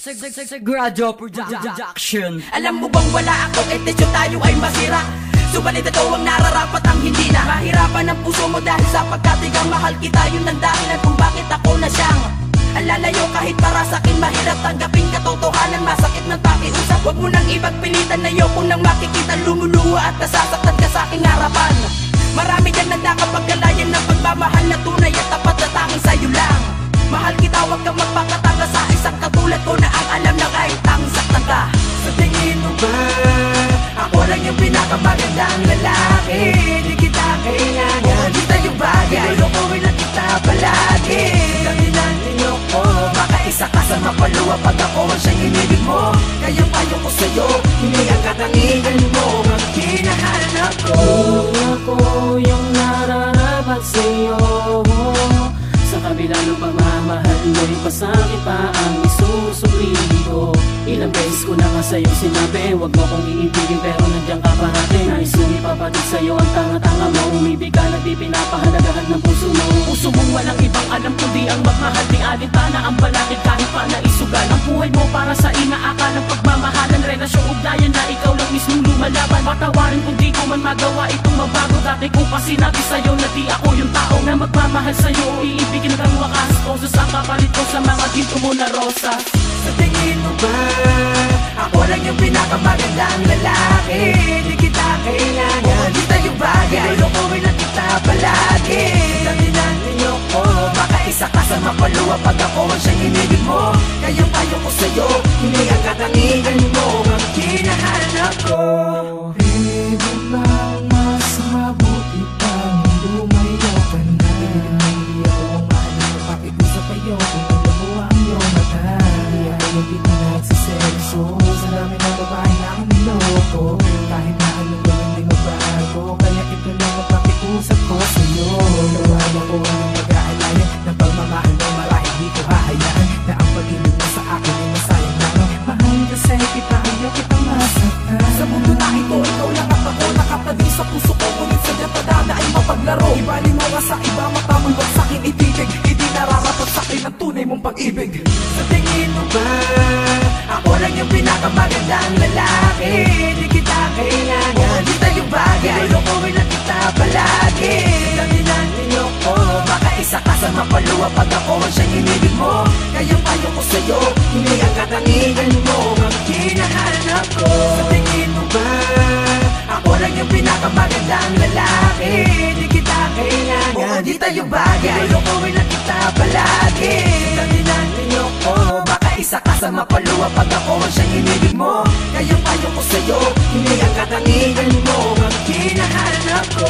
Grado Production. Alam mo bang wala akong intensyon tayo ay masira? Subalit ito ang nararapat ang hindi na mahirapan ang puso mo dahil sa pagkatigang mahal kita. Yun ang dahilan kung bakit ako na siyang ang lalayo kahit para sa'kin mahirap tanggapin katotohanan. Masakit ng pakiusap, huwag mo nang ipagpilitan. Ayoko nang makikita lumuluwa at nasasaktan ka sa aking harapan. Marami dyan na nakapagkalayan ng pagmamahal na tunay at tapat na tanging sa'yo lang. Mahal kita, huwag kang magpakatanga sa isang katulad ko na ang alam na kahit tanging saktan ka. Sa tingin mo ba ako lang yung pinakamagandang lalaki? Di kita kailangan, di tayo bagay, lulukuhin lang kita palagi. Dahilan ninyo ko, makaisa ka sa mapaluwa pag ako ang siyang inibig mo. Kayong-kayo ko sa'yo, hindi ang katangigan mo ang hinahanap ko. Ako yung nararapat sa'yo. Sa kabila ng pagmamahal mo'y pasakit pa ang isusuli ko. Ilang beses ko na nga sa'yo sinabi, huwag mo kong iibigin pero nandiyan ka parati. Nais kong ipapatid sa'yo ang tanga-tanga mo. Umibig ka na di pinapahalagahan ng puso mo. Puso mong walang ibang alam kundi ang magmahal. Di alintana ang balakid kahit pa naisugan. Ang buhay mo para sa inaakalang pagmamahalan. Relasyon ugnayan na ikaw lang mismong lumalaban. Patawarin kung di ko man magawa itong mabago. Dati ko pa sinabi sa'yo na di ako yung tao na magmamahal sa'yo. Iibigin kang wakas, roses ang kapalit ko sa mga ginto mo na rosas. Sa tingin mo ba ako lang yung pinakamagandang lalaki? Di kita kailangan, di tayo bagay, lulukuhin lang kita palagi. Dahilan ninyo ko, makaisa ka sa mapaluwa pag ako ang siyang inibig mo. Kayong-kayo ko sa'yo, hindi ang katangigan mo ang hinahanap ko. Pwede bang mas mabuti pang lumayo ka na? Hindi ako umahalin na pakikusap kayo kung alam mo ang iyong mata. Hindi ako dito nagsiseryoso sa dami ng babae na akong niloko. Kahit na anong gawin di magbago, kaya ito lang ang pakikusap ko sa'yo. Luwag ako ang mag-aalala ng pagmamahal mo, marahil di ko hahayaan na ang pag-ibig mo sa akin ay masayang lang. Mahal kasi kita, ayaw kitang masaktan. Sa mundo na ito, ikaw lang at ako nakapading sa puso ko. Ngunit sa dapadana ay mapaglaro. Ibali mo nga sa iba, matamoy wag sa'kin itigig. Hindi nararapat sa'kin ang tunay mong pag-ibig. Sa tingin mo ba ako lang yung pinakamagandang lalaki? Di kita kailangan, di tayo bagay, lulukuhin lang kita palagi. Dahilan ninyo ko, makaisa ka sa mapaluwa pag ako ang siyang inibig mo. Kayong-kayo ko sa'yo, hindi ang katangigan mo ang hinahanap ko. Sa tingin mo ba ako lang yung pinakamagandang lalaki? Di kita kailangan, di tayo bagay, lulukuhin lang kita palagi. Dahilan ninyo ko, makaisa ka sa mapaluwa pag ako ang siyang inibig mo. Kayong-kayo ko sa'yo, hindi ang katangigan mo ang hinahanap ko.